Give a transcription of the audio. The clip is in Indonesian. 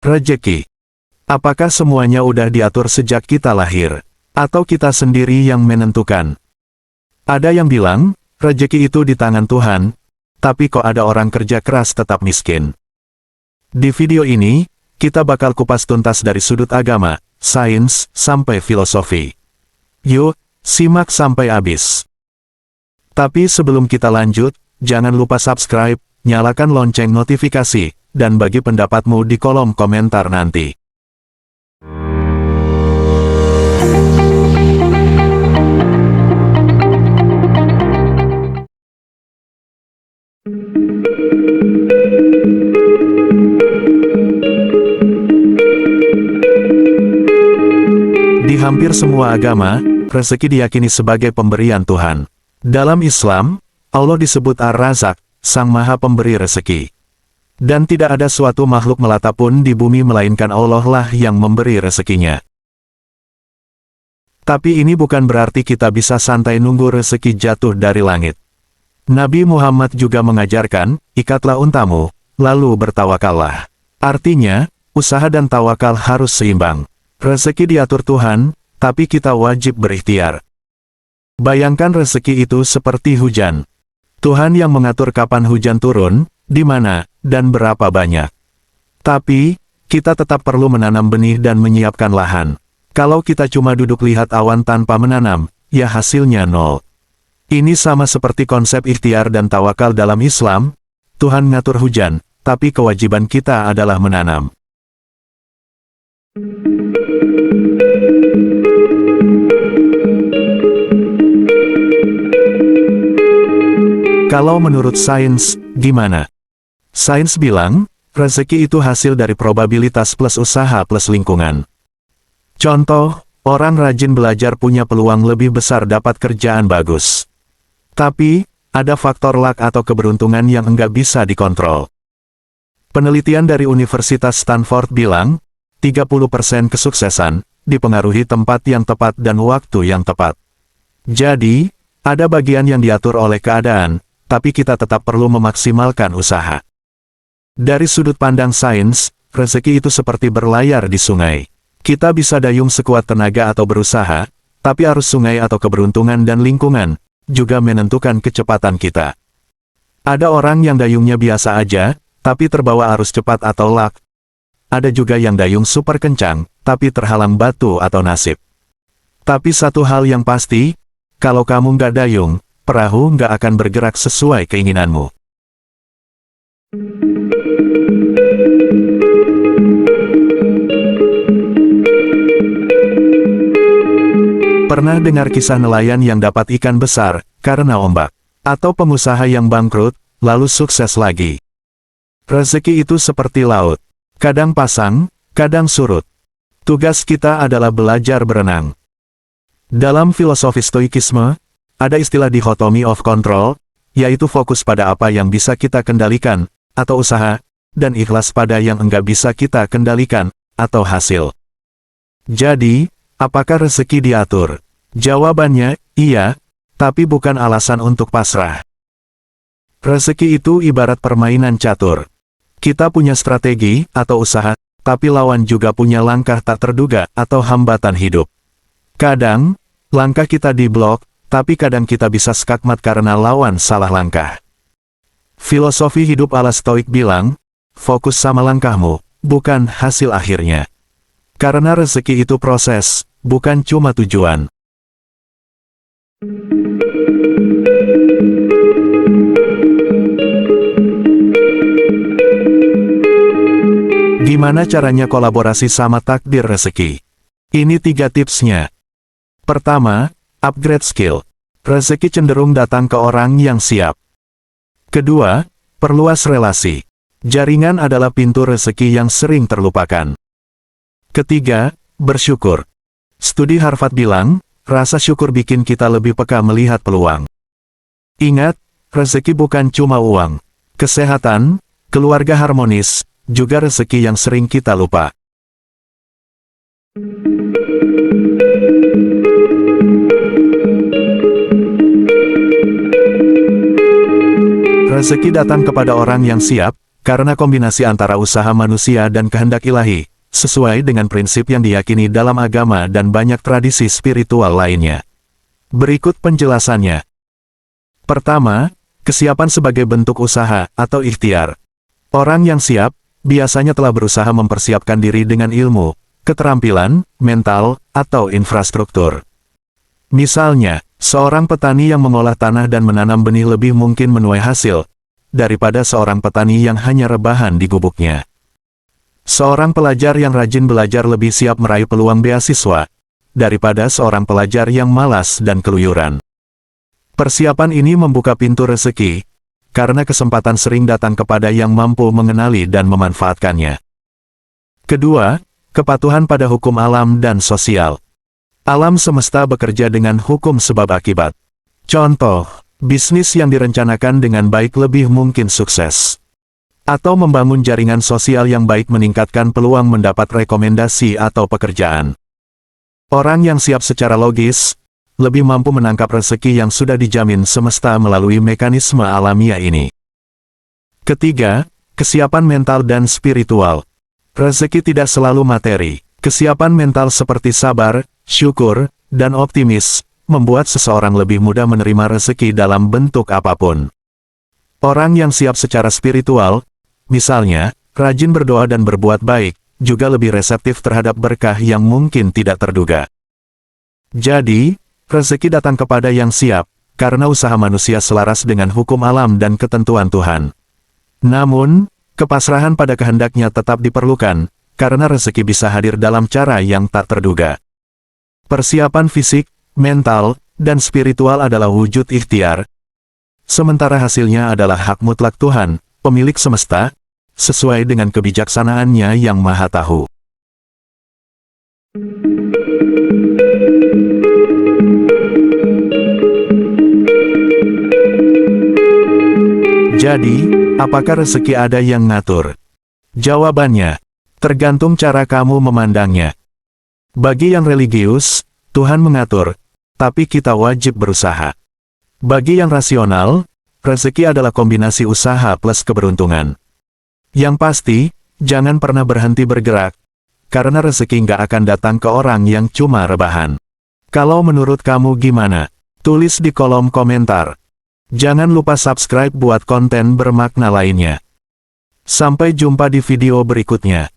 Rejeki. Apakah semuanya udah diatur sejak kita lahir? Atau kita sendiri yang menentukan? Ada yang bilang, rejeki itu di tangan Tuhan, tapi kok ada orang kerja keras tetap miskin? Di video ini, kita bakal kupas tuntas dari sudut agama, sains, sampai filosofi. Yuk, simak sampai habis. Tapi sebelum kita lanjut, jangan lupa subscribe, nyalakan lonceng notifikasi, dan bagi pendapatmu di kolom komentar nanti. Di hampir semua agama, rezeki diyakini sebagai pemberian Tuhan. Dalam Islam, Allah disebut Ar-Razak, Sang Maha Pemberi Rezeki. Dan tidak ada suatu makhluk melata pun di bumi melainkan Allah lah yang memberi rezekinya. Tapi ini bukan berarti kita bisa santai nunggu rezeki jatuh dari langit. Nabi Muhammad juga mengajarkan, ikatlah untamu, lalu bertawakallah. Artinya, usaha dan tawakal harus seimbang. Rezeki diatur Tuhan, tapi kita wajib berikhtiar. Bayangkan rezeki itu seperti hujan. Tuhan yang mengatur kapan hujan turun, di mana, dan berapa banyak. Tapi, kita tetap perlu menanam benih dan menyiapkan lahan. Kalau kita cuma duduk lihat awan tanpa menanam, ya hasilnya nol. Ini sama seperti konsep ikhtiar dan tawakal dalam Islam. Tuhan ngatur hujan, tapi kewajiban kita adalah menanam. Kalau menurut sains, gimana? Sains bilang, rezeki itu hasil dari probabilitas plus usaha plus lingkungan. Contoh, orang rajin belajar punya peluang lebih besar dapat kerjaan bagus. Tapi, ada faktor luck atau keberuntungan yang enggak bisa dikontrol. Penelitian dari Universitas Stanford bilang, 30% kesuksesan dipengaruhi tempat yang tepat dan waktu yang tepat. Jadi, ada bagian yang diatur oleh keadaan, tapi kita tetap perlu memaksimalkan usaha. Dari sudut pandang sains, rezeki itu seperti berlayar di sungai. Kita bisa dayung sekuat tenaga atau berusaha, tapi arus sungai atau keberuntungan dan lingkungan juga menentukan kecepatan kita. Ada orang yang dayungnya biasa aja, tapi terbawa arus cepat atau luck. Ada juga yang dayung super kencang, tapi terhalang batu atau nasib. Tapi satu hal yang pasti, kalau kamu nggak dayung, perahu nggak akan bergerak sesuai keinginanmu. Pernah dengar kisah nelayan yang dapat ikan besar karena ombak? Atau pengusaha yang bangkrut, lalu sukses lagi? Rezeki itu seperti laut. Kadang pasang, kadang surut. Tugas kita adalah belajar berenang. Dalam filosofi stoikisme, ada istilah dikotomi of control, yaitu fokus pada apa yang bisa kita kendalikan, atau usaha, dan ikhlas pada yang enggak bisa kita kendalikan, atau hasil. Jadi, apakah rezeki diatur? Jawabannya, iya, tapi bukan alasan untuk pasrah. Rezeki itu ibarat permainan catur. Kita punya strategi, atau usaha, tapi lawan juga punya langkah tak terduga, atau hambatan hidup. Kadang, langkah kita diblok, tapi kadang kita bisa skakmat karena lawan salah langkah. Filosofi hidup ala Stoik bilang, fokus sama langkahmu, bukan hasil akhirnya. Karena rezeki itu proses, bukan cuma tujuan. Gimana caranya kolaborasi sama takdir rezeki? Ini 3 tipsnya. Pertama, upgrade skill. Rezeki cenderung datang ke orang yang siap. Kedua, perluas relasi. Jaringan adalah pintu rezeki yang sering terlupakan. Ketiga, bersyukur. Studi Harvard bilang, rasa syukur bikin kita lebih peka melihat peluang. Ingat, rezeki bukan cuma uang. Kesehatan, keluarga harmonis, juga rezeki yang sering kita lupa. Rezeki datang kepada orang yang siap, karena kombinasi antara usaha manusia dan kehendak ilahi, sesuai dengan prinsip yang diyakini dalam agama dan banyak tradisi spiritual lainnya. Berikut penjelasannya. Pertama, kesiapan sebagai bentuk usaha atau ikhtiar. Orang yang siap, biasanya telah berusaha mempersiapkan diri dengan ilmu, keterampilan, mental, atau infrastruktur. Misalnya, seorang petani yang mengolah tanah dan menanam benih lebih mungkin menuai hasil, daripada seorang petani yang hanya rebahan di gubuknya. Seorang pelajar yang rajin belajar lebih siap meraih peluang beasiswa, daripada seorang pelajar yang malas dan keluyuran. Persiapan ini membuka pintu rezeki, karena kesempatan sering datang kepada yang mampu mengenali dan memanfaatkannya. Kedua, kepatuhan pada hukum alam dan sosial. Alam semesta bekerja dengan hukum sebab akibat. Contoh, bisnis yang direncanakan dengan baik lebih mungkin sukses. Atau membangun jaringan sosial yang baik meningkatkan peluang mendapat rekomendasi atau pekerjaan. Orang yang siap secara logis, lebih mampu menangkap rezeki yang sudah dijamin semesta melalui mekanisme alamiah ini. Ketiga, kesiapan mental dan spiritual. Rezeki tidak selalu materi. Kesiapan mental seperti sabar, syukur, dan optimis, membuat seseorang lebih mudah menerima rezeki dalam bentuk apapun. Orang yang siap secara spiritual, misalnya, rajin berdoa dan berbuat baik, juga lebih reseptif terhadap berkah yang mungkin tidak terduga. Jadi, rezeki datang kepada yang siap, karena usaha manusia selaras dengan hukum alam dan ketentuan Tuhan. Namun, kepasrahan pada kehendaknya tetap diperlukan, karena rezeki bisa hadir dalam cara yang tak terduga. Persiapan fisik, mental, dan spiritual adalah wujud ikhtiar, sementara hasilnya adalah hak mutlak Tuhan, pemilik semesta, sesuai dengan kebijaksanaannya yang maha tahu. Jadi, apakah rezeki ada yang ngatur? Jawabannya, tergantung cara kamu memandangnya. Bagi yang religius, Tuhan mengatur, tapi kita wajib berusaha. Bagi yang rasional, rezeki adalah kombinasi usaha plus keberuntungan. Yang pasti, jangan pernah berhenti bergerak, karena rezeki nggak akan datang ke orang yang cuma rebahan. Kalau menurut kamu gimana? Tulis di kolom komentar. Jangan lupa subscribe buat konten bermakna lainnya. Sampai jumpa di video berikutnya.